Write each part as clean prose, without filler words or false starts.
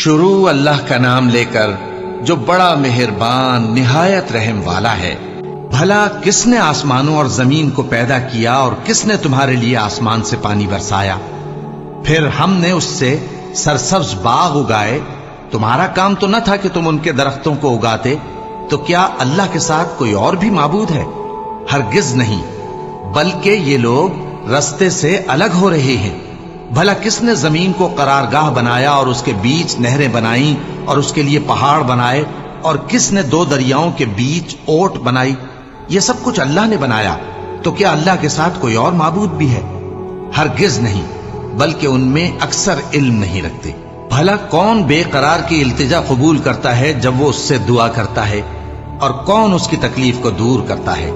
شروع اللہ کا نام لے کر جو بڑا مہربان نہایت رحم والا ہے۔ بھلا کس نے آسمانوں اور زمین کو پیدا کیا اور کس نے تمہارے لیے آسمان سے پانی برسایا؟ پھر ہم نے اس سے سرسبز باغ اگائے۔ تمہارا کام تو نہ تھا کہ تم ان کے درختوں کو اگاتے؟ تو کیا اللہ کے ساتھ کوئی اور بھی معبود ہے؟ ہرگز نہیں، بلکہ یہ لوگ رستے سے الگ ہو رہے ہیں۔ بھلا کس نے زمین کو قرارگاہ بنایا اور اس کے بیچ نہریں بنائیں اور اس کے لیے پہاڑ بنائے، اور کس نے دو دریاؤں کے بیچ اوٹ بنائی؟ یہ سب کچھ اللہ نے بنایا۔ تو کیا اللہ کے ساتھ کوئی اور معبود بھی ہے؟ ہرگز نہیں، بلکہ ان میں اکثر علم نہیں رکھتے۔ بھلا کون بے قرار کی التجا قبول کرتا ہے جب وہ اس سے دعا کرتا ہے؟ اور کون اس کی تکلیف کو دور کرتا ہے؟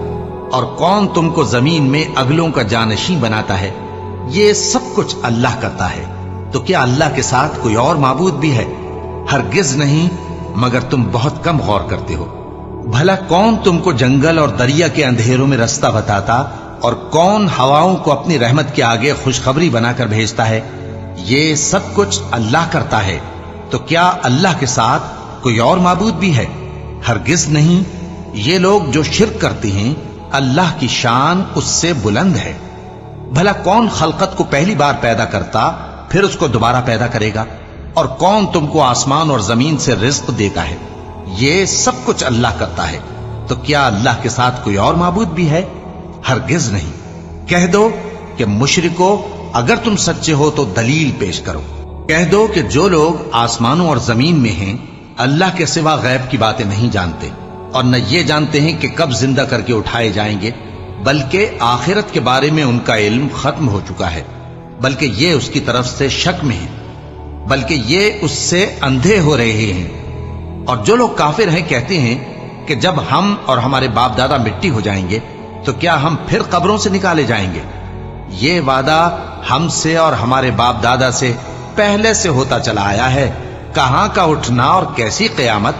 اور کون تم کو زمین میں اگلوں کا جانشین بناتا ہے؟ یہ سب کچھ اللہ کرتا ہے۔ تو کیا اللہ کے ساتھ کوئی اور معبود بھی ہے؟ ہرگز نہیں، مگر تم بہت کم غور کرتے ہو۔ بھلا کون تم کو جنگل اور دریا کے اندھیروں میں رستہ بتاتا، اور کون ہواؤں کو اپنی رحمت کے آگے خوشخبری بنا کر بھیجتا ہے؟ یہ سب کچھ اللہ کرتا ہے۔ تو کیا اللہ کے ساتھ کوئی اور معبود بھی ہے؟ ہرگز نہیں۔ یہ لوگ جو شرک کرتے ہیں، اللہ کی شان اس سے بلند ہے۔ بھلا کون خلقت کو پہلی بار پیدا کرتا پھر اس کو دوبارہ پیدا کرے گا؟ اور کون تم کو آسمان اور زمین سے رزق دیتا ہے؟ یہ سب کچھ اللہ کرتا ہے۔ تو کیا اللہ کے ساتھ کوئی اور معبود بھی ہے؟ ہرگز نہیں۔ کہہ دو کہ مشرکو، اگر تم سچے ہو تو دلیل پیش کرو۔ کہہ دو کہ جو لوگ آسمانوں اور زمین میں ہیں اللہ کے سوا غیب کی باتیں نہیں جانتے، اور نہ یہ جانتے ہیں کہ کب زندہ کر کے اٹھائے جائیں گے، بلکہ آخرت کے بارے میں ان کا علم ختم ہو چکا ہے، بلکہ یہ اس کی طرف سے شک میں ہیں، بلکہ یہ اس سے اندھے ہو رہے ہیں۔ اور جو لوگ کافر ہیں کہتے ہیں کہ جب ہم اور ہمارے باپ دادا مٹی ہو جائیں گے تو کیا ہم پھر قبروں سے نکالے جائیں گے؟ یہ وعدہ ہم سے اور ہمارے باپ دادا سے پہلے سے ہوتا چلا آیا ہے۔ کہاں کا اٹھنا اور کیسی قیامت؟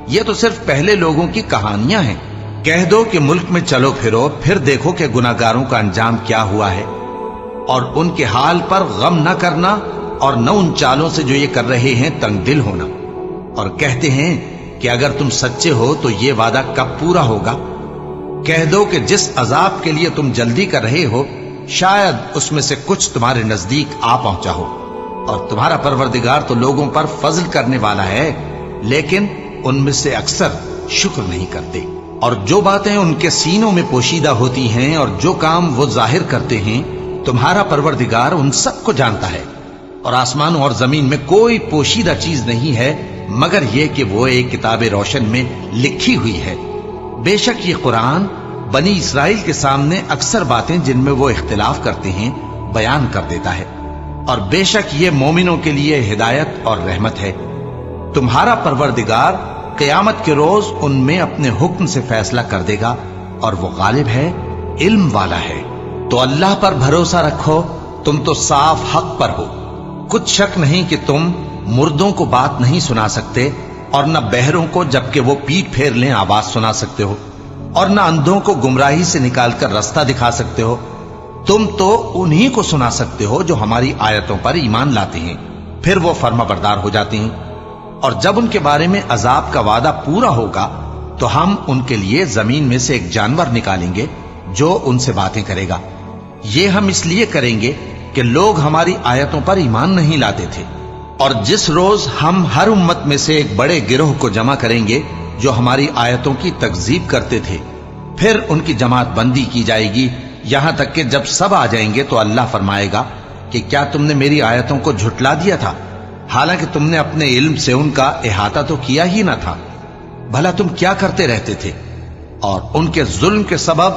یہ تو صرف پہلے لوگوں کی کہانیاں ہیں۔ کہہ دو کہ ملک میں چلو پھرو، پھر دیکھو کہ گناہگاروں کا انجام کیا ہوا ہے، اور ان کے حال پر غم نہ کرنا، اور نہ ان چالوں سے جو یہ کر رہے ہیں تنگ دل ہونا۔ اور کہتے ہیں کہ اگر تم سچے ہو تو یہ وعدہ کب پورا ہوگا؟ کہہ دو کہ جس عذاب کے لیے تم جلدی کر رہے ہو شاید اس میں سے کچھ تمہارے نزدیک آ پہنچا ہو، اور تمہارا پروردگار تو لوگوں پر فضل کرنے والا ہے، لیکن ان میں سے اکثر شکر نہیں کرتے۔ اور جو باتیں ان کے سینوں میں پوشیدہ ہوتی ہیں اور جو کام وہ ظاہر کرتے ہیں، تمہارا پروردگار ان سب کو جانتا ہے۔ اور آسمانوں اور زمین میں کوئی پوشیدہ چیز نہیں ہے مگر یہ کہ وہ ایک کتاب روشن میں لکھی ہوئی ہے۔ بے شک یہ قرآن بنی اسرائیل کے سامنے اکثر باتیں جن میں وہ اختلاف کرتے ہیں بیان کر دیتا ہے، اور بے شک یہ مومنوں کے لیے ہدایت اور رحمت ہے۔ تمہارا پروردگار قیامت کے روز ان میں اپنے حکم سے فیصلہ کر دے گا، اور وہ غالب ہے، علم والا ہے۔ تو اللہ پر بھروسہ رکھو، تم تو صاف حق پر ہو۔ کچھ شک نہیں کہ تم مردوں کو بات نہیں سنا سکتے، اور نہ بہروں کو جبکہ وہ پیٹ پھیر لیں آواز سنا سکتے ہو، اور نہ اندھوں کو گمراہی سے نکال کر رستہ دکھا سکتے ہو۔ تم تو انہی کو سنا سکتے ہو جو ہماری آیتوں پر ایمان لاتے ہیں، پھر وہ فرما بردار ہو جاتے ہیں۔ اور جب ان کے بارے میں عذاب کا وعدہ پورا ہوگا تو ہم ان کے لیے زمین میں سے ایک جانور نکالیں گے جو ان سے باتیں کرے گا۔ یہ ہم اس لیے کریں گے کہ لوگ ہماری آیتوں پر ایمان نہیں لاتے تھے۔ اور جس روز ہم ہر امت میں سے ایک بڑے گروہ کو جمع کریں گے جو ہماری آیتوں کی تکذیب کرتے تھے، پھر ان کی جماعت بندی کی جائے گی، یہاں تک کہ جب سب آ جائیں گے تو اللہ فرمائے گا کہ کیا تم نے میری آیتوں کو جھٹلا دیا تھا، حالانکہ تم نے اپنے علم سے ان کا احاطہ تو کیا ہی نہ تھا؟ بھلا تم کیا کرتے رہتے تھے؟ اور ان کے ظلم کے سبب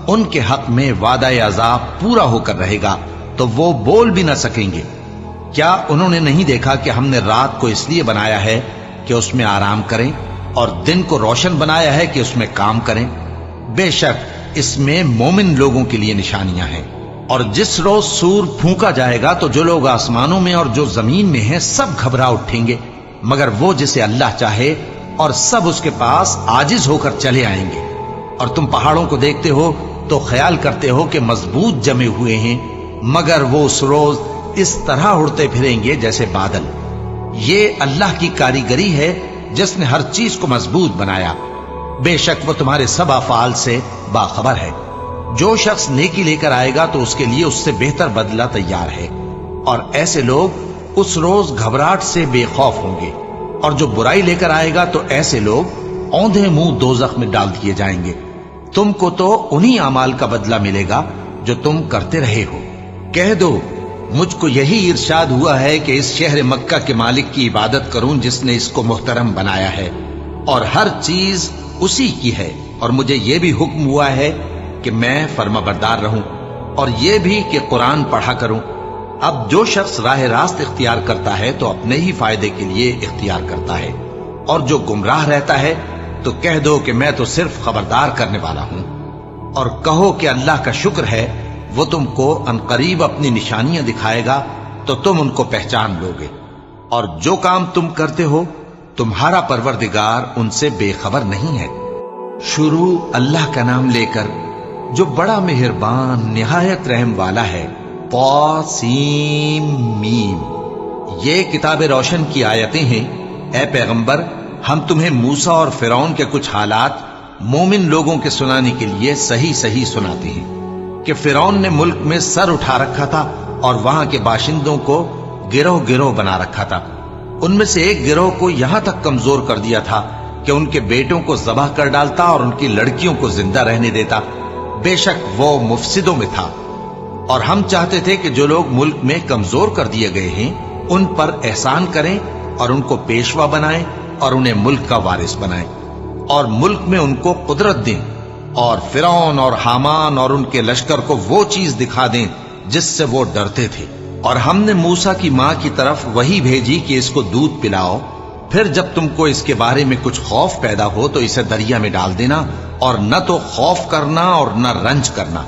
ان کے حق میں وعدہ عذاب پورا ہو کر رہے گا تو وہ بول بھی نہ سکیں گے۔ کیا انہوں نے نہیں دیکھا کہ ہم نے رات کو اس لیے بنایا ہے کہ اس میں آرام کریں، اور دن کو روشن بنایا ہے کہ اس میں کام کریں؟ بے شک اس میں مومن لوگوں کے لیے نشانیاں ہیں۔ اور جس روز سور پھونکا جائے گا تو جو لوگ آسمانوں میں اور جو زمین میں ہیں سب گھبرا اٹھیں گے، مگر وہ جسے اللہ چاہے، اور سب اس کے پاس عاجز ہو کر چلے آئیں گے۔ اور تم پہاڑوں کو دیکھتے ہو تو خیال کرتے ہو کہ مضبوط جمے ہوئے ہیں، مگر وہ اس روز اس طرح اڑتے پھریں گے جیسے بادل۔ یہ اللہ کی کاریگری ہے جس نے ہر چیز کو مضبوط بنایا، بے شک وہ تمہارے سب افعال سے باخبر ہے۔ جو شخص نیکی لے کر آئے گا تو اس کے لیے اس سے بہتر بدلہ تیار ہے، اور ایسے لوگ اس روز گھبراہٹ سے بے خوف ہوں گے، اور جو برائی لے کر آئے گا تو ایسے لوگ اوندھے منہ دوزخ میں ڈال دیے جائیں گے۔ تم کو تو انہی اعمال کا بدلہ ملے گا جو تم کرتے رہے ہو۔ کہہ دو مجھ کو یہی ارشاد ہوا ہے کہ اس شہر مکہ کے مالک کی عبادت کروں جس نے اس کو محترم بنایا ہے، اور ہر چیز اسی کی ہے، اور مجھے یہ بھی حکم ہوا ہے کہ میں فرما بردار رہوں، اور یہ بھی کہ قرآن پڑھا کروں۔ اب جو شخص راہ راست اختیار کرتا ہے تو اپنے ہی فائدے کے لیے اختیار کرتا ہے، اور جو گمراہ رہتا ہے تو کہہ دو کہ میں تو صرف خبردار کرنے والا ہوں۔ اور کہو کہ اللہ کا شکر ہے وہ تم کو عنقریب اپنی نشانیاں دکھائے گا تو تم ان کو پہچان لو گے، اور جو کام تم کرتے ہو تمہارا پروردگار ان سے بے خبر نہیں ہے۔ شروع اللہ کا نام لے کر جو بڑا مہربان نہایت رحم والا ہے۔ طاسیم میم، یہ کتاب روشن کی آیتیں ہیں۔ اے پیغمبر، ہم تمہیں موسیٰ اور فرعون کے کچھ حالات مومن لوگوں کے سنانے کے لیے صحیح صحیح سناتے ہیں کہ فرعون نے ملک میں سر اٹھا رکھا تھا اور وہاں کے باشندوں کو گروہ گروہ بنا رکھا تھا۔ ان میں سے ایک گروہ کو یہاں تک کمزور کر دیا تھا کہ ان کے بیٹوں کو ذبح کر ڈالتا اور ان کی لڑکیوں کو زندہ رہنے دیتا۔ بے شک وہ مفسدوں میں تھا، اور ہم چاہتے تھے کہ جو لوگ ملک میں کمزور کر دیے گئے ہیں ان پر احسان کریں اور ان کو پیشوا بنائیں اور انہیں ملک کا وارث بنائیں، اور ملک میں ان کو قدرت دیں، اور فرعون اور حامان اور ان کے لشکر کو وہ چیز دکھا دیں جس سے وہ ڈرتے تھے۔ اور ہم نے موسیٰ کی ماں کی طرف وہی بھیجی کہ اس کو دودھ پلاؤ، پھر جب تم کو اس کے بارے میں کچھ خوف پیدا ہو تو اسے دریا میں ڈال دینا، اور نہ تو خوف کرنا اور نہ رنج کرنا،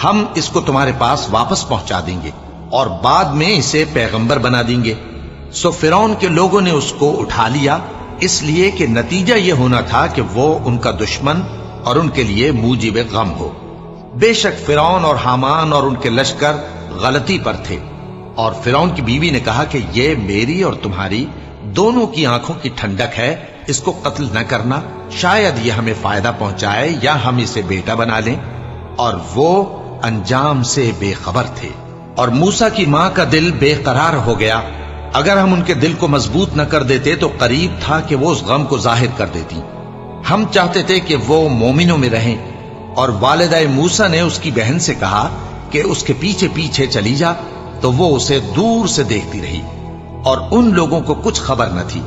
ہم اس کو تمہارے پاس واپس پہنچا دیں گے اور بعد میں اسے پیغمبر بنا دیں گے۔ سو فرعون کے لوگوں نے اس کو اٹھا لیا، اس لیے کہ نتیجہ یہ ہونا تھا کہ وہ ان کا دشمن اور ان کے لیے موجب غم ہو۔ بے شک فرعون اور حامان اور ان کے لشکر غلطی پر تھے، اور فرعون کی بیوی نے کہا کہ یہ میری اور تمہاری دونوں کی آنکھوں کی ٹھنڈک ہے، اس کو قتل نہ کرنا، شاید یہ ہمیں فائدہ پہنچائے یا ہم اسے بیٹا بنا لیں، اور وہ انجام سے بے خبر تھے۔ اور موسیٰ کی ماں کا دل بے قرار ہو گیا، اگر ہم ان کے دل کو مضبوط نہ کر دیتے تو قریب تھا کہ وہ اس غم کو ظاہر کر دیتی۔ ہم چاہتے تھے کہ وہ مومنوں میں رہیں، اور والدہ موسیٰ نے اس کی بہن سے کہا کہ اس کے پیچھے پیچھے چلی جا، تو وہ اسے دور سے دیکھتی رہی، اور ان لوگوں کو کچھ خبر نہ تھی۔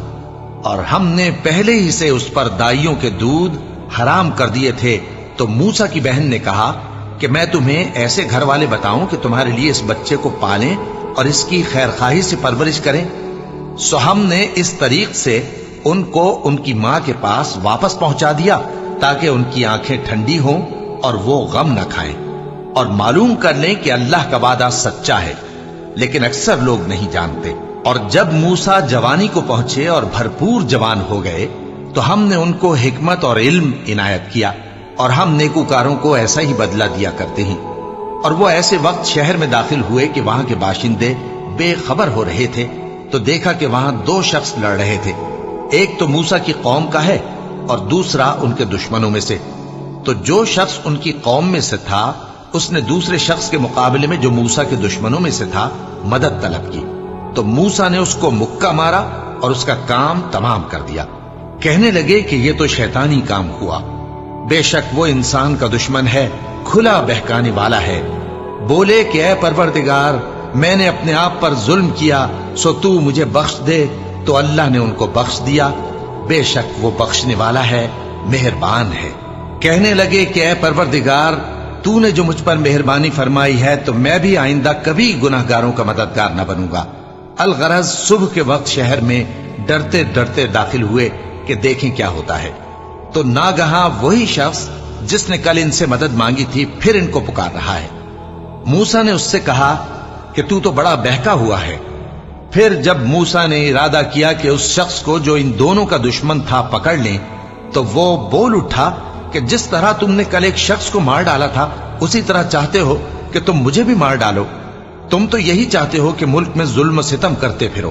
اور ہم نے پہلے ہی سے اس پر دائیوں کے دودھ حرام کر دیے تھے، تو موسیٰ کی بہن نے کہا کہ میں تمہیں ایسے گھر والے بتاؤں کہ تمہارے لیے اس بچے کو پالیں اور اس کی خیر خواہی سے پرورش کریں۔ سو ہم نے اس طریق سے ان کو ان کی ماں کے پاس واپس پہنچا دیا تاکہ ان کی آنکھیں ٹھنڈی ہوں اور وہ غم نہ کھائیں، اور معلوم کر لیں کہ اللہ کا وعدہ سچا ہے، لیکن اکثر لوگ نہیں جانتے۔ اور جب موسیٰ جوانی کو پہنچے اور بھرپور جوان ہو گئے تو ہم نے ان کو حکمت اور علم عنایت کیا، اور ہم نیکوکاروں کو ایسا ہی بدلہ دیا کرتے ہیں۔ اور وہ ایسے وقت شہر میں داخل ہوئے کہ وہاں کے باشندے بے خبر ہو رہے تھے، تو دیکھا کہ وہاں دو شخص لڑ رہے تھے، ایک تو موسیٰ کی قوم کا ہے اور دوسرا ان کے دشمنوں میں سے۔ تو جو شخص ان کی قوم میں سے تھا اس نے دوسرے شخص کے مقابلے میں جو موسیٰ کے دشمنوں میں سے تھا مدد طلب کی، تو موسیٰ نے اس کو مکہ مارا اور اس کا کام تمام کر دیا۔ کہنے لگے کہ یہ تو شیطانی کام ہوا، بے شک وہ انسان کا دشمن ہے، کھلا بہکانے والا ہے۔ بولے کہ اے پروردگار، میں نے اپنے آپ پر ظلم کیا، سو تو مجھے بخش دے، تو اللہ نے ان کو بخش دیا، بے شک وہ بخشنے والا ہے، مہربان ہے۔ کہنے لگے کہ اے پروردگار، تو نے جو مجھ پر مہربانی فرمائی ہے تو میں بھی آئندہ کبھی گناہگاروں کا مددگار نہ بنوں گا۔ الغرض صبح کے وقت شہر میں ڈرتے ڈرتے داخل ہوئے کہ دیکھیں کیا ہوتا ہے، تو ناگہاں وہی شخص جس نے کل ان سے مدد مانگی تھی پھر ان کو پکار رہا ہے۔ موسیٰ نے اس سے کہا کہ تو بڑا بہکا ہوا ہے۔ پھر جب موسیٰ نے ارادہ کیا کہ اس شخص کو جو ان دونوں کا دشمن تھا پکڑ لیں، تو وہ بول اٹھا کہ جس طرح تم نے کل ایک شخص کو مار ڈالا تھا اسی طرح چاہتے ہو کہ تم مجھے بھی مار ڈالو۔ تم تو یہی چاہتے ہو کہ ملک میں ظلم و ستم کرتے پھرو۔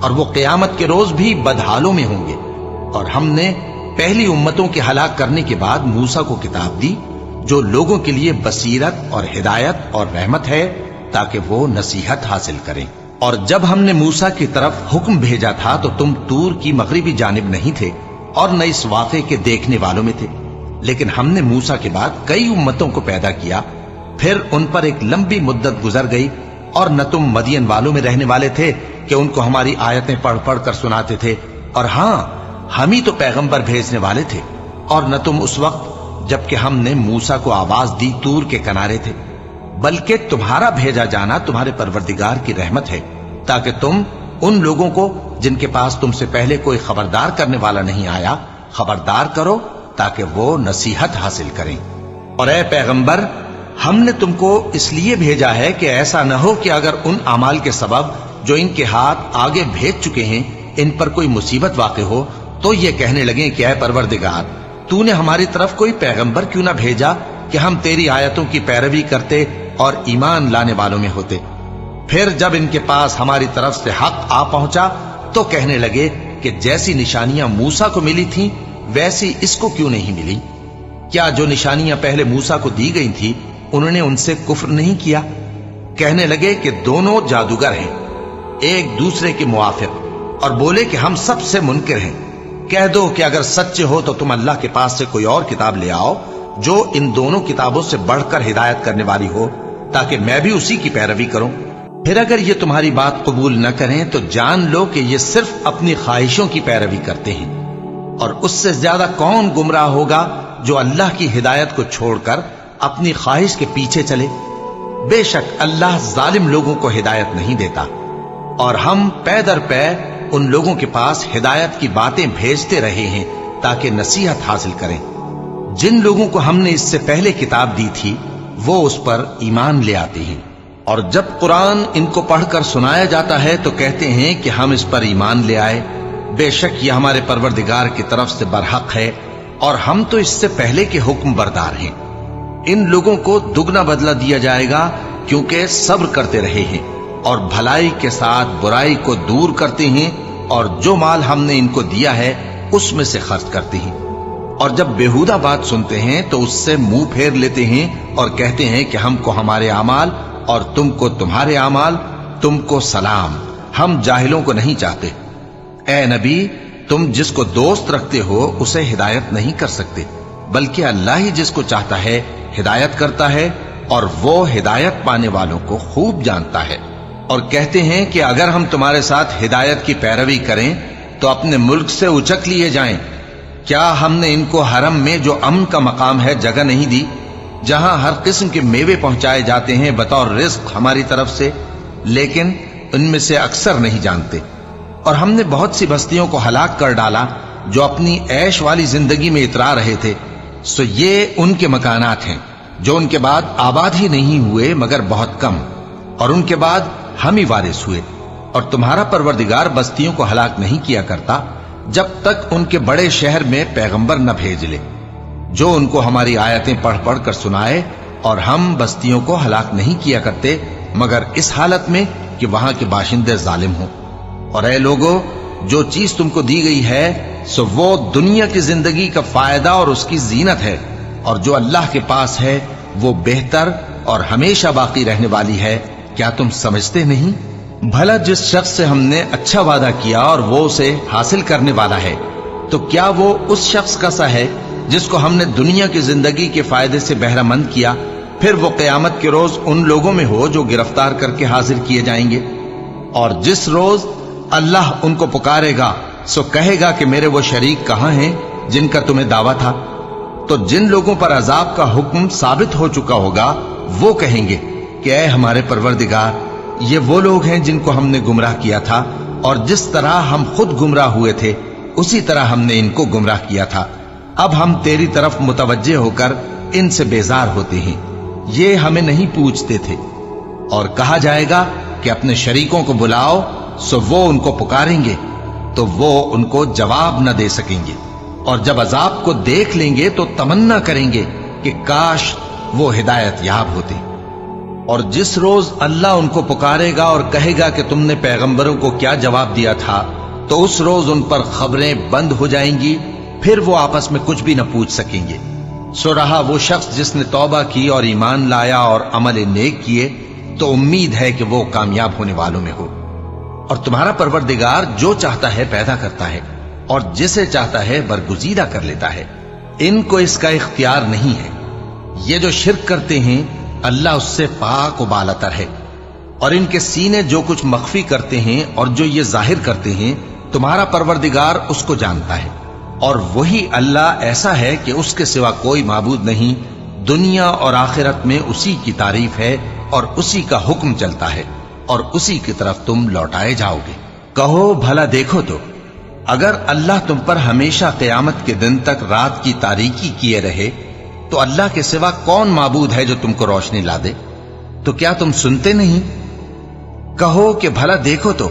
اور وہ قیامت کے روز بھی بدحالوں میں ہوں گے۔ اور ہم نے پہلی امتوں کے ہلاک کرنے کے بعد موسیٰ کو کتاب دی جو لوگوں کے لیے بصیرت اور ہدایت اور رحمت ہے تاکہ وہ نصیحت حاصل کریں۔ اور جب ہم نے موسیٰ کی طرف حکم بھیجا تھا تو تم طور کی مغربی جانب نہیں تھے اور نہ اس واقعے کے دیکھنے والوں میں تھے، لیکن ہم نے موسیٰ کے بعد کئی امتوں کو پیدا کیا، پھر ان پر ایک لمبی مدت گزر گئی، اور نہ تم مدین والوں میں رہنے والے تھے کہ ان کو ہماری آیتیں پڑھ پڑھ کر سناتے تھے، اور ہاں ہم ہی تو پیغمبر بھیجنے والے تھے، اور نہ تم اس وقت جبکہ ہم نے موسیٰ کو آواز دی طور کے کنارے تھے، بلکہ تمہارا بھیجا جانا تمہارے پروردگار کی رحمت ہے تاکہ تم ان لوگوں کو جن کے پاس تم سے پہلے کوئی خبردار کرنے والا نہیں آیا خبردار کرو تاکہ وہ نصیحت حاصل کریں۔ اور اے پیغمبر، ہم نے تم کو اس لیے بھیجا ہے کہ ایسا نہ ہو کہ اگر ان اعمال کے سبب جو ان کے ہاتھ آگے بھیج چکے ہیں ان پر کوئی مصیبت واقع ہو تو یہ کہنے لگیں کہ اے پروردگار، تو نے ہماری طرف کوئی پیغمبر کیوں نہ بھیجا کہ ہم تیری آیتوں کی پیروی کرتے اور ایمان لانے والوں میں ہوتے۔ پھر جب ان کے پاس ہماری طرف سے حق آ پہنچا تو کہنے لگے کہ جیسی نشانیاں موسیٰ کو ملی تھیں ویسی اس کو کیوں نہیں ملی؟ کیا جو نشانیاں پہلے موسیٰ کو دی گئی تھی انہوں نے ان سے کفر نہیں کیا؟ کہنے لگے کہ دونوں جادوگر ہیں ایک دوسرے کے موافق، اور بولے کہ ہم سب سے منکر ہیں۔ کہہ دو کہ اگر سچے ہو تو تم اللہ کے پاس سے کوئی اور کتاب لے آؤ جو ان دونوں کتابوں سے بڑھ کر ہدایت کرنے والی ہو تاکہ میں بھی اسی کی پیروی کروں۔ پھر اگر یہ تمہاری بات قبول نہ کریں تو جان لو کہ یہ صرف اپنی خواہشوں کی پیروی کرتے ہیں، اور اس سے زیادہ کون گمراہ ہوگا جو اللہ کی ہدایت کو چھوڑ کر اپنی خواہش کے پیچھے چلے۔ بے شک اللہ ظالم لوگوں کو ہدایت نہیں دیتا، اور ہم پے در پے ان لوگوں کے پاس ہدایت کی باتیں بھیجتے رہے ہیں تاکہ نصیحت حاصل کریں۔ جن لوگوں کو ہم نے اس سے پہلے کتاب دی تھی وہ اس پر ایمان لے آتے ہیں، اور جب قرآن ان کو پڑھ کر سنایا جاتا ہے تو کہتے ہیں کہ ہم اس پر ایمان لے آئے، بے شک یہ ہمارے پروردگار کی طرف سے برحق ہے، اور ہم تو اس سے پہلے کے حکم بردار ہیں۔ ان لوگوں کو دگنا بدلہ دیا جائے گا کیونکہ صبر کرتے رہے ہیں اور بھلائی کے ساتھ برائی کو دور کرتے ہیں، اور جو مال ہم نے ان کو دیا ہے اس میں سے خرچ کرتے ہیں، اور جب بیہودہ بات سنتے ہیں تو اس سے منہ پھیر لیتے ہیں اور کہتے ہیں کہ ہم کو ہمارے اعمال اور تم کو تمہارے اعمال، تم کو سلام، ہم جاہلوں کو نہیں چاہتے۔ اے نبی، تم جس کو دوست رکھتے ہو اسے ہدایت نہیں کر سکتے، بلکہ اللہ ہی جس کو چاہتا ہے ہدایت کرتا ہے، اور وہ ہدایت پانے والوں کو خوب جانتا ہے۔ اور کہتے ہیں کہ اگر ہم تمہارے ساتھ ہدایت کی پیروی کریں تو اپنے ملک سے اچک لیے جائیں۔ کیا ہم نے ان کو حرم میں جو امن کا مقام ہے جگہ نہیں دی، جہاں ہر قسم کے میوے پہنچائے جاتے ہیں بطور رزق ہماری طرف سے؟ لیکن ان میں سے اکثر نہیں جانتے۔ اور ہم نے بہت سی بستیوں کو ہلاک کر ڈالا جو اپنی عیش والی زندگی میں اترا رہے تھے، سو یہ ان کے مکانات ہیں جو ان کے بعد آباد ہی نہیں ہوئے مگر بہت کم، اور ان کے بعد ہم ہی وارث ہوئے۔ اور تمہارا پروردگار بستیوں کو ہلاک نہیں کیا کرتا جب تک ان کے بڑے شہر میں پیغمبر نہ بھیج لے جو ان کو ہماری آیتیں پڑھ پڑھ کر سنائے، اور ہم بستیوں کو ہلاک نہیں کیا کرتے مگر اس حالت میں کہ وہاں کے باشندے ظالم ہوں۔ اور اے لوگو، جو چیز تم کو دی گئی ہے سو وہ دنیا کی زندگی کا فائدہ اور اس کی زینت ہے، اور جو اللہ کے پاس ہے وہ بہتر اور ہمیشہ باقی رہنے والی ہے۔ کیا تم سمجھتے نہیں؟ بھلا جس شخص سے ہم نے اچھا وعدہ کیا اور وہ اسے حاصل کرنے والا ہے تو کیا وہ اس شخص کا سا ہے جس کو ہم نے دنیا کی زندگی کے فائدے سے بہرہ مند کیا، پھر وہ قیامت کے روز ان لوگوں میں ہو جو گرفتار کر کے حاضر کیے جائیں گے؟ اور جس روز اللہ ان کو پکارے گا سو کہے گا کہ میرے وہ شریک کہاں ہیں جن کا تمہیں دعویٰ تھا؟ تو جن لوگوں پر عذاب کا حکم ثابت ہو چکا ہوگا وہ کہیں گے کہ اے ہمارے پروردگار، یہ وہ لوگ ہیں جن کو ہم نے گمراہ کیا تھا، اور جس طرح ہم خود گمراہ ہوئے تھے اسی طرح ہم نے ان کو گمراہ کیا تھا۔ اب ہم تیری طرف متوجہ ہو کر ان سے بیزار ہوتے ہیں، یہ ہمیں نہیں پوچھتے تھے۔ اور کہا جائے گا کہ اپنے شریکوں کو بلاؤ، سو وہ ان کو پکاریں گے تو وہ ان کو جواب نہ دے سکیں گے، اور جب عذاب کو دیکھ لیں گے تو تمنا کریں گے کہ کاش وہ ہدایت یاب ہوتے۔ اور جس روز اللہ ان کو پکارے گا اور کہے گا کہ تم نے پیغمبروں کو کیا جواب دیا تھا، تو اس روز ان پر خبریں بند ہو جائیں گی، پھر وہ آپس میں کچھ بھی نہ پوچھ سکیں گے۔ سو رہا وہ شخص جس نے توبہ کی اور ایمان لایا اور عمل نیک کیے، تو امید ہے کہ وہ کامیاب ہونے والوں میں ہو۔ اور تمہارا پروردگار جو چاہتا ہے پیدا کرتا ہے، اور جسے چاہتا ہے برگزیدہ کر لیتا ہے، ان کو اس کا اختیار نہیں ہے۔ یہ جو شرک کرتے ہیں اللہ اس سے پاک و بالاتر ہے، اور ان کے سینے جو کچھ مخفی کرتے ہیں اور جو یہ ظاہر کرتے ہیں تمہارا پروردگار اس کو جانتا ہے۔ اور وہی اللہ ایسا ہے کہ اس کے سوا کوئی معبود نہیں، دنیا اور آخرت میں اسی کی تعریف ہے اور اسی کا حکم چلتا ہے، اور اسی کی طرف تم لوٹائے جاؤ گے۔ کہو بھلا دیکھو تو اگر اللہ تم پر ہمیشہ قیامت کے دن تک رات کی تاریکی کیے رہے تو اللہ کے سوا کون معبود ہے جو تم کو روشنی لا دے؟ تو کیا تم سنتے نہیں؟ کہو کہ بھلا دیکھو تو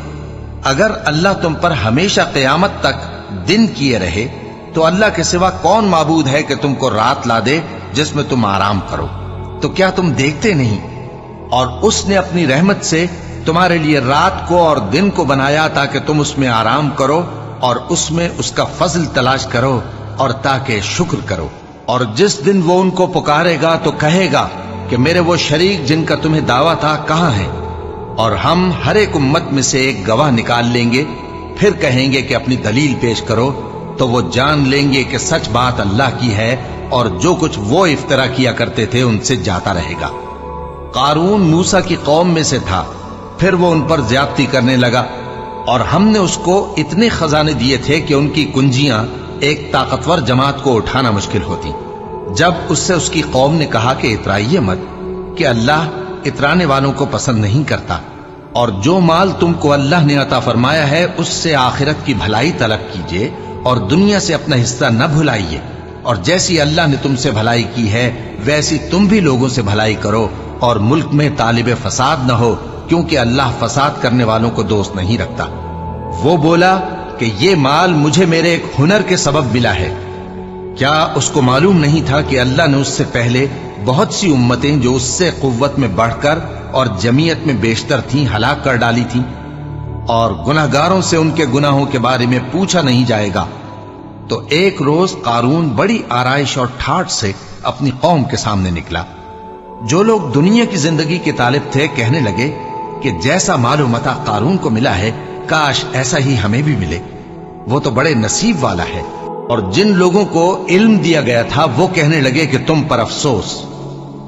اگر اللہ تم پر ہمیشہ قیامت تک دن کیے رہے تو اللہ کے سوا کون معبود ہے کہ تم کو رات لا دے جس میں تم آرام کرو؟ تو کیا تم دیکھتے نہیں؟ اور اس نے اپنی رحمت سے تمہارے لیے رات کو اور دن کو بنایا تاکہ تم اس میں آرام کرو اور اس میں اس کا فضل تلاش کرو اور تاکہ شکر کرو۔ اور جس دن وہ ان کو پکارے گا تو کہے گا کہ میرے وہ شریک جن کا تمہیں دعویٰ تھا کہاں ہیں؟ اور ہم ہر ایک امت میں سے ایک گواہ نکال لیں گے، پھر کہیں گے کہ اپنی دلیل پیش کرو، تو وہ جان لیں گے کہ سچ بات اللہ کی ہے اور جو کچھ وہ افترا کیا کرتے تھے ان سے جاتا رہے گا۔ قارون موسیٰ کی قوم میں سے تھا، پھر وہ ان پر زیادتی کرنے لگا، اور ہم نے اس کو اتنے خزانے دیے تھے کہ ان کی کنجیاں ایک طاقتور جماعت کو اٹھانا مشکل ہوتی۔ جب اس سے اس کی قوم نے کہا کہ اترائیے مت، کہ اللہ اترانے والوں کو پسند نہیں کرتا، اور جو مال تم کو اللہ نے عطا فرمایا ہے اس سے آخرت کی بھلائی طلب کیجیے اور دنیا سے اپنا حصہ نہ بھلائیے، اور جیسی اللہ نے تم سے بھلائی کی ہے ویسی تم بھی لوگوں سے بھلائی کرو، اور ملک میں طالب فساد نہ ہو، کیونکہ اللہ فساد کرنے والوں کو دوست نہیں رکھتا۔ وہ بولا کہ یہ مال مجھے میرے ایک ہنر کے سبب ملا ہے۔ کیا اس کو معلوم نہیں تھا کہ اللہ نے اس سے پہلے بہت سی امتیں جو اس سے قوت میں بڑھ کر اور جمعیت میں بیشتر تھیں ہلاک کر ڈالی تھیں، اور گناہگاروں سے ان کے گناہوں کے بارے میں پوچھا نہیں جائے گا؟ تو ایک روز قارون بڑی آرائش اور ٹھاٹھ سے اپنی قوم کے سامنے نکلا۔ جو لوگ دنیا کی زندگی کے طالب تھے کہنے لگے کہ جیسا مال و متاع قارون کو ملا ہے کاش ایسا ہی ہمیں بھی ملے، وہ تو بڑے نصیب والا ہے۔ اور جن لوگوں کو علم دیا گیا تھا وہ کہنے لگے کہ تم پر افسوس،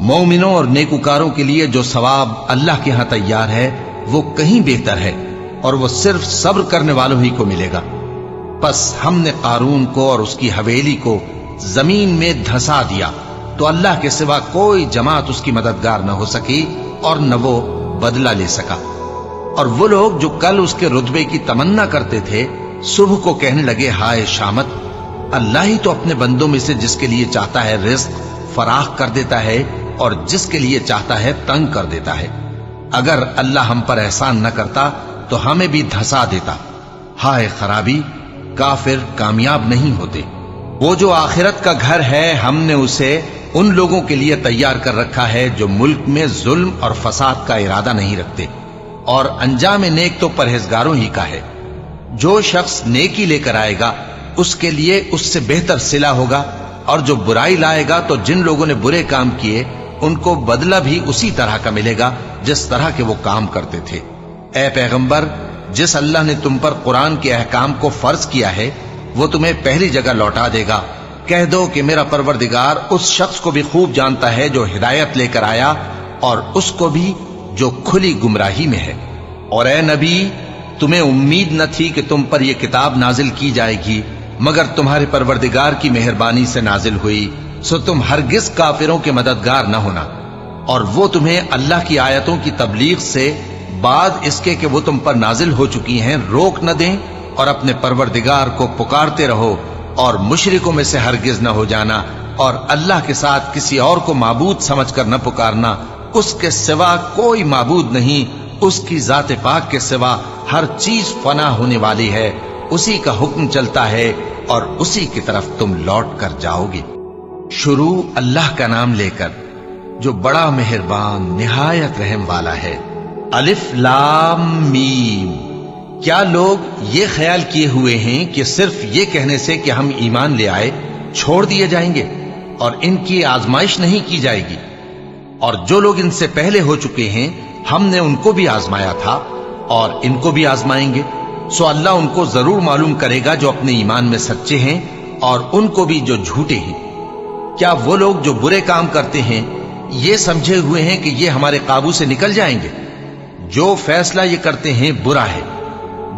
مومنوں اور نیکوکاروں کے لیے جو ثواب اللہ کے ہاں تیار ہے وہ کہیں بہتر ہے، اور وہ صرف صبر کرنے والوں ہی کو ملے گا۔ پس ہم نے قارون کو اور اس کی حویلی کو زمین میں دھسا دیا، تو اللہ کے سوا کوئی جماعت اس کی مددگار نہ ہو سکی اور نہ وہ بدلہ لے سکا۔ اور وہ لوگ جو کل اس کے رتبے کی تمنا کرتے تھے صبح کو کہنے لگے ہائے شامت، اللہ ہی تو اپنے بندوں میں سے جس کے لیے چاہتا ہے رزق فراخ کر دیتا ہے اور جس کے لیے چاہتا ہے تنگ کر دیتا ہے۔ اگر اللہ ہم پر احسان نہ کرتا تو ہمیں بھی دھسا دیتا۔ ہائے خرابی، کافر کامیاب نہیں ہوتے۔ وہ جو آخرت کا گھر ہے ہم نے اسے ان لوگوں کے لیے تیار کر رکھا ہے جو ملک میں ظلم اور فساد کا ارادہ نہیں رکھتے، اور انجام نیک تو پرہیزگاروں ہی کا ہے۔ جو شخص نیکی لے کر آئے گا اس کے لیے اس سے بہتر صلہ ہوگا، اور جو برائی لائے گا تو جن لوگوں نے برے کام کیے ان کو بدلہ بھی اسی طرح کا ملے گا جس طرح کے وہ کام کرتے تھے۔ اے پیغمبر، جس اللہ نے تم پر قرآن کے احکام کو فرض کیا ہے وہ تمہیں پہلی جگہ لوٹا دے گا۔ کہہ دو کہ میرا پروردگار اس شخص کو بھی خوب جانتا ہے جو ہدایت لے کر آیا، اور اس کو بھی جو کھلی گمراہی میں ہے۔ اور اے نبی، تمہیں امید نہ تھی کہ تم پر یہ کتاب نازل کی جائے گی مگر تمہارے پروردگار کی مہربانی سے نازل ہوئی، سو تم ہرگز کافروں کے مددگار نہ ہونا، اور وہ تمہیں اللہ کی آیتوں کی تبلیغ سے بعد اس کے کہ وہ تم پر نازل ہو چکی ہیں روک نہ دیں، اور اپنے پروردگار کو پکارتے رہو اور مشرکوں میں سے ہرگز نہ ہو جانا، اور اللہ کے ساتھ کسی اور کو معبود سمجھ کر نہ پکارنا۔ اس کے سوا کوئی معبود نہیں، اس کی ذات پاک کے سوا ہر چیز فنا ہونے والی ہے، اسی کا حکم چلتا ہے اور اسی کی طرف تم لوٹ کر جاؤ گے۔ شروع اللہ کا نام لے کر جو بڑا مہربان نہایت رحم والا ہے۔ الف لام میم۔ کیا لوگ یہ خیال کیے ہوئے ہیں کہ صرف یہ کہنے سے کہ ہم ایمان لے آئے چھوڑ دیے جائیں گے اور ان کی آزمائش نہیں کی جائے گی؟ اور جو لوگ ان سے پہلے ہو چکے ہیں ہم نے ان کو بھی آزمایا تھا اور ان کو بھی آزمائیں گے، سو اللہ ان کو ضرور معلوم کرے گا جو اپنے ایمان میں سچے ہیں اور ان کو بھی جو جھوٹے ہیں۔ کیا وہ لوگ جو برے کام کرتے ہیں یہ سمجھے ہوئے ہیں کہ یہ ہمارے قابو سے نکل جائیں گے؟ جو فیصلہ یہ کرتے ہیں برا ہے۔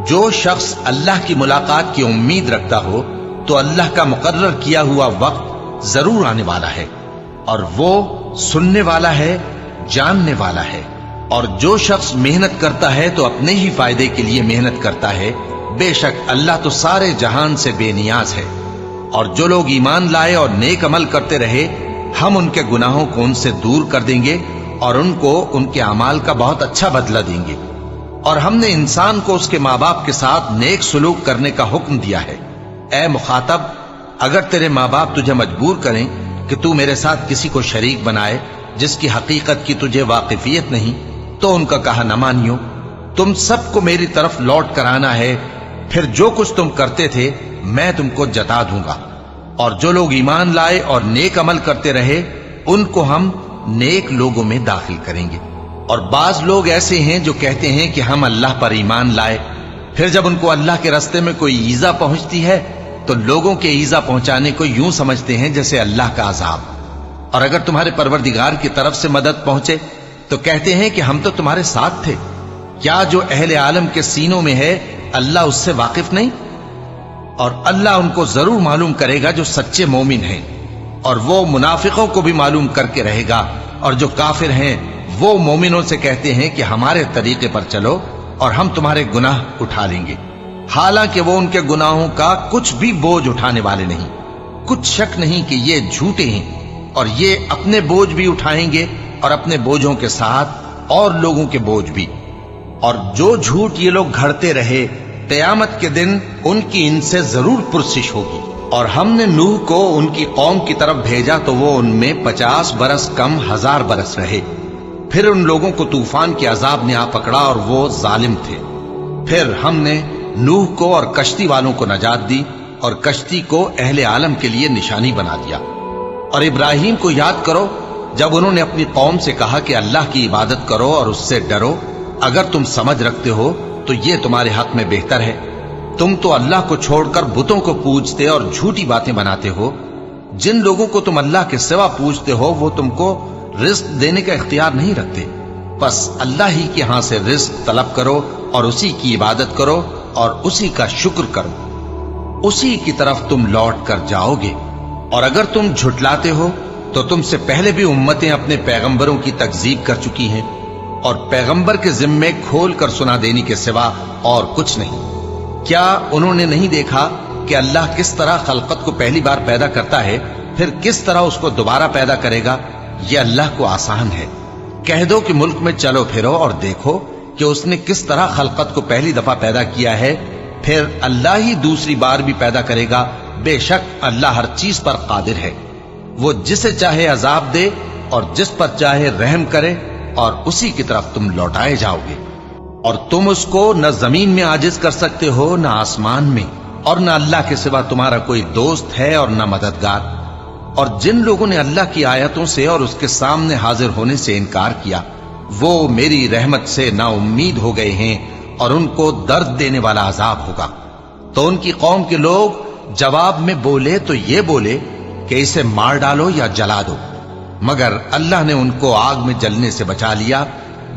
جو شخص اللہ کی ملاقات کی امید رکھتا ہو تو اللہ کا مقرر کیا ہوا وقت ضرور آنے والا ہے، اور وہ سننے والا ہے، جاننے والا ہے۔ اور جو شخص محنت کرتا ہے تو اپنے ہی فائدے کے لیے محنت کرتا ہے، بے شک اللہ تو سارے جہان سے بے نیاز ہے۔ اور جو لوگ ایمان لائے اور نیک عمل کرتے رہے ہم ان کے گناہوں کو ان سے دور کر دیں گے اور ان کو ان کے اعمال کا بہت اچھا بدلہ دیں گے۔ اور ہم نے انسان کو اس کے ماں باپ کے ساتھ نیک سلوک کرنے کا حکم دیا ہے۔ اے مخاطب، اگر تیرے ماں باپ تجھے مجبور کریں کہ تو میرے ساتھ کسی کو شریک بنائے جس کی حقیقت کی تجھے واقفیت نہیں تو ان کا کہا نہ مانیو۔ تم سب کو میری طرف لوٹ کر آنا ہے، پھر جو کچھ تم کرتے تھے میں تم کو جتا دوں گا۔ اور جو لوگ ایمان لائے اور نیک عمل کرتے رہے ان کو ہم نیک لوگوں میں داخل کریں گے۔ اور بعض لوگ ایسے ہیں جو کہتے ہیں کہ ہم اللہ پر ایمان لائے، پھر جب ان کو اللہ کے راستے میں کوئی ایذا پہنچتی ہے تو لوگوں کے ایذا پہنچانے کو یوں سمجھتے ہیں جیسے اللہ کا عذاب۔ اور اگر تمہارے پروردگار کی طرف سے مدد پہنچے تو کہتے ہیں کہ ہم تو تمہارے ساتھ تھے۔ کیا جو اہل عالم کے سینوں میں ہے اللہ اس سے واقف نہیں؟ اور اللہ ان کو ضرور معلوم کرے گا جو سچے مومن ہیں، اور وہ منافقوں کو بھی معلوم کر کے رہے گا۔ اور جو کافر ہیں وہ مومنوں سے کہتے ہیں کہ ہمارے طریقے پر چلو اور ہم تمہارے گناہ اٹھا لیں گے، حالانکہ وہ ان کے گناہوں کا کچھ بھی بوجھ اٹھانے والے نہیں۔ کچھ شک نہیں کہ یہ جھوٹے ہیں اور یہ اپنے بوجھ بھی اٹھائیں گے اور اپنے بوجھوں کے ساتھ اور لوگوں کے بوجھ بھی۔ اور جو جھوٹ یہ لوگ گھڑتے رہے قیامت کے دن ان کی ان سے ضرور پرسش ہوگی۔ اور ہم نے نوح کو ان کی قوم کی طرف بھیجا تو وہ ان میں 50 برس کم 1000 برس رہے۔ پھر ان لوگوں کو طوفان کے عذاب نے آ پکڑا اور وہ ظالم تھے۔ پھر ہم نے نوح کو اور کشتی والوں کو نجات دی اور کشتی کو اہل عالم کے لیے نشانی بنا دیا۔ اور ابراہیم کو یاد کرو جب انہوں نے اپنی قوم سے کہا کہ اللہ کی عبادت کرو اور اس سے ڈرو، اگر تم سمجھ رکھتے ہو تو یہ تمہارے حق میں بہتر ہے۔ تم تو اللہ کو چھوڑ کر بتوں کو پوجتے اور جھوٹی باتیں بناتے ہو۔ جن لوگوں کو تم اللہ کے سوا پوجتے ہو وہ تم کو رزق دینے کا اختیار نہیں رکھتے، بس اللہ ہی کے ہاں سے رزق طلب کرو اور اسی کی عبادت کرو اور اسی کا شکر کرو، اسی کی طرف تم لوٹ کر جاؤ گے۔ اور اگر تم جھٹلاتے ہو تو تم سے پہلے بھی امتیں اپنے پیغمبروں کی تکذیب کر چکی ہیں، اور پیغمبر کے ذمے کھول کر سنا دینے کے سوا اور کچھ نہیں۔ کیا انہوں نے نہیں دیکھا کہ اللہ کس طرح خلقت کو پہلی بار پیدا کرتا ہے پھر کس طرح اس کو دوبارہ پیدا کرے گا؟ یہ اللہ کو آسان ہے۔ کہہ دو کہ ملک میں چلو پھرو اور دیکھو کہ اس نے کس طرح خلقت کو پہلی دفعہ پیدا کیا ہے، پھر اللہ ہی دوسری بار بھی پیدا کرے گا۔ بے شک اللہ ہر چیز پر قادر ہے۔ وہ جسے چاہے عذاب دے اور جس پر چاہے رحم کرے، اور اسی کی طرف تم لوٹائے جاؤ گے۔ اور تم اس کو نہ زمین میں عاجز کر سکتے ہو نہ آسمان میں، اور نہ اللہ کے سوا تمہارا کوئی دوست ہے اور نہ مددگار۔ اور جن لوگوں نے اللہ کی آیتوں سے اور اس کے سامنے حاضر ہونے سے انکار کیا وہ میری رحمت سے نا امید ہو گئے ہیں اور ان کو درد دینے والا عذاب ہوگا۔ تو ان کی قوم کے لوگ جواب میں بولے تو یہ بولے کہ اسے مار ڈالو یا جلا دو، مگر اللہ نے ان کو آگ میں جلنے سے بچا لیا۔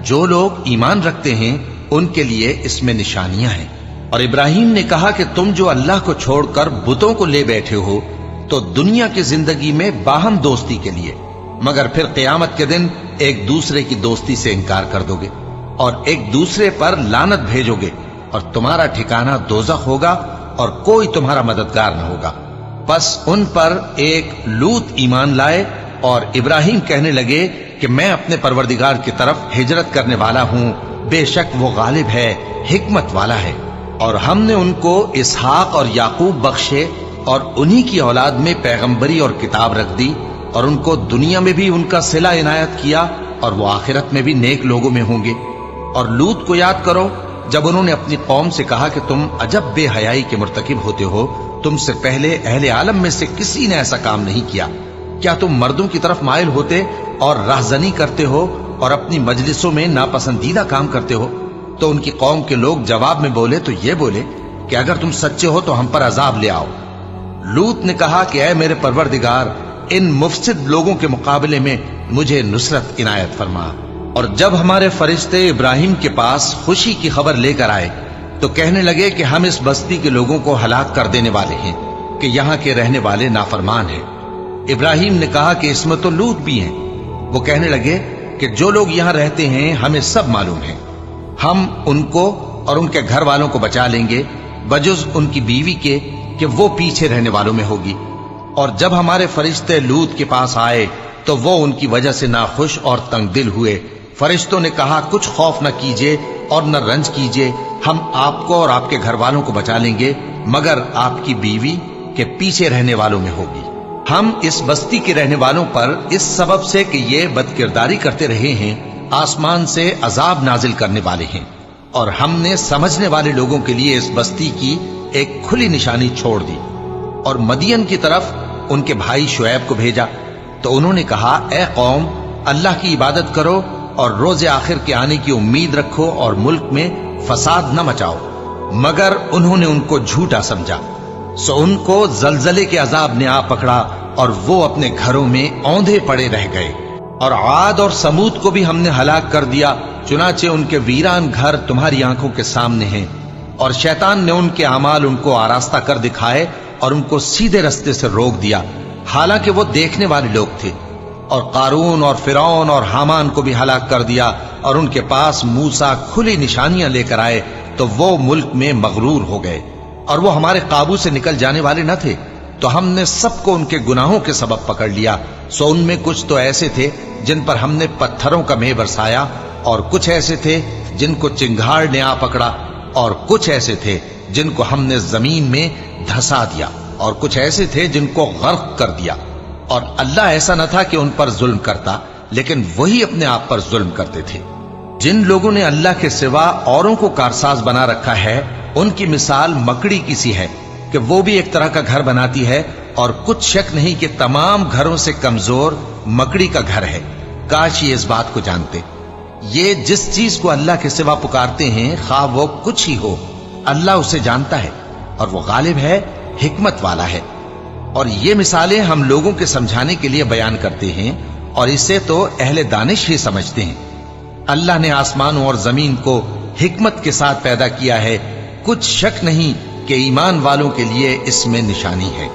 جو لوگ ایمان رکھتے ہیں ان کے لیے اس میں نشانیاں ہیں۔ اور ابراہیم نے کہا کہ تم جو اللہ کو چھوڑ کر بتوں کو لے بیٹھے ہو تو دنیا کی زندگی میں باہم دوستی کے لیے، مگر پھر قیامت کے دن ایک دوسرے کی دوستی سے انکار کر دو گے اور ایک دوسرے پر لعنت بھیجو گے، اور تمہارا ٹھکانہ دوزخ ہوگا اور کوئی تمہارا مددگار نہ ہوگا۔ پس ان پر ایک لوط ایمان لائے اور ابراہیم کہنے لگے کہ میں اپنے پروردگار کی طرف ہجرت کرنے والا ہوں، بے شک وہ غالب ہے، حکمت والا ہے۔ اور ہم نے ان کو اسحاق اور یعقوب بخشے اور انہی کی اولاد میں پیغمبری اور کتاب رکھ دی، اور ان کو دنیا میں بھی ان کا صلہ عنایت کیا اور وہ آخرت میں بھی نیک لوگوں میں ہوں گے۔ اور لوط کو یاد کرو جب انہوں نے اپنی قوم سے کہا کہ تم عجب بے حیائی کے مرتکب ہوتے ہو، تم سے پہلے اہل عالم میں سے کسی نے ایسا کام نہیں کیا۔ کیا تم مردوں کی طرف مائل ہوتے اور راہزنی کرتے ہو اور اپنی مجلسوں میں ناپسندیدہ کام کرتے ہو؟ تو ان کی قوم کے لوگ جواب میں بولے تو یہ بولے کہ اگر تم سچے ہو تو ہم پر عذاب لے آؤ۔ لوط نے کہا کہ اے میرے پروردگار، ان مفسد لوگوں کے مقابلے میں مجھے نصرت عنایت فرما۔ اور جب ہمارے فرشتے ابراہیم کے پاس خوشی کی خبر لے کر آئے تو کہنے لگے کہ ہم اس بستی کے لوگوں کو ہلاک کر دینے والے ہیں کہ یہاں کے رہنے والے نافرمان ہیں۔ ابراہیم نے کہا کہ اس میں تو لوط بھی ہیں۔ وہ کہنے لگے کہ جو لوگ یہاں رہتے ہیں ہمیں سب معلوم ہے، ہم ان کو اور ان کے گھر والوں کو بچا لیں گے بجز ان کی بیوی کے کہ وہ پیچھے رہنے والوں میں ہوگی۔ اور جب ہمارے فرشتے لوط کے پاس آئے تو وہ ان کی وجہ سے ناخوش اور تنگ دل ہوئے۔ فرشتوں نے کہا کچھ خوف نہ کیجیے اور نہ رنج کیجیے، ہم آپ کو اور آپ کے گھر والوں کو بچا لیں گے مگر آپ کی بیوی کے پیچھے رہنے والوں میں ہوگی۔ ہم اس بستی کے رہنے والوں پر اس سبب سے کہ یہ بدکرداری کرتے رہے ہیں آسمان سے عذاب نازل کرنے والے ہیں، اور ہم نے سمجھنے والے لوگوں کے لیے اس بستی کی ایک کھلی نشانی چھوڑ دی۔ اور مدین کی طرف ان کے بھائی شعیب کو بھیجا تو انہوں نے کہا اے قوم، اللہ کی عبادت کرو اور روز آخر کے آنے کی امید رکھو اور ملک میں فساد نہ مچاؤ، مگر انہوں نے ان کو جھوٹا سمجھا، سو ان کو زلزلے کے عذاب نے آ پکڑا اور وہ اپنے گھروں میں اوندھے پڑے رہ گئے۔ اور عاد اور سمود کو بھی ہم نے ہلاک کر دیا، چنانچہ ان کے ویران گھر تمہاری آنکھوں کے سامنے ہیں، اور شیطان نے ان کے اعمال ان کو آراستہ کر دکھائے اور ان کو سیدھے رستے سے روک دیا، حالانکہ وہ دیکھنے والے لوگ تھے۔ اور قارون اور فرعون اور حامان کو بھی ہلاک کر دیا، اور ان کے پاس موسیٰ کھلی نشانیاں لے کر آئے تو وہ ملک میں مغرور ہو گئے، اور وہ ہمارے قابو سے نکل جانے والے نہ تھے، تو ہم نے سب کو ان کے گناہوں کے سبب پکڑ لیا۔ سو ان میں کچھ تو ایسے تھے جن پر ہم نے پتھروں کا مے برسایا، اور کچھ ایسے تھے جن کو چنگھاڑ نے آ پکڑا، اور کچھ ایسے تھے جن کو ہم نے زمین میں دھسا دیا، اور کچھ ایسے تھے جن کو غرق کر دیا۔ اور اللہ ایسا نہ تھا کہ ان پر ظلم کرتا، لیکن وہی اپنے آپ پر ظلم کرتے تھے۔ جن لوگوں نے اللہ کے سوا اوروں کو کارساز بنا رکھا ہے، ان کی مثال مکڑی کی سی ہے کہ وہ بھی ایک طرح کا گھر بناتی ہے، اور کچھ شک نہیں کہ تمام گھروں سے کمزور مکڑی کا گھر ہے۔ کاش یہ اس بات کو جانتے۔ یہ جس چیز کو اللہ کے سوا پکارتے ہیں خواہ وہ کچھ ہی ہو، اللہ اسے جانتا ہے اور وہ غالب ہے، حکمت والا ہے۔ اور یہ مثالیں ہم لوگوں کے سمجھانے کے لیے بیان کرتے ہیں، اور اسے تو اہل دانش ہی سمجھتے ہیں۔ اللہ نے آسمانوں اور زمین کو حکمت کے ساتھ پیدا کیا ہے، کچھ شک نہیں کہ ایمان والوں کے لیے اس میں نشانی ہے۔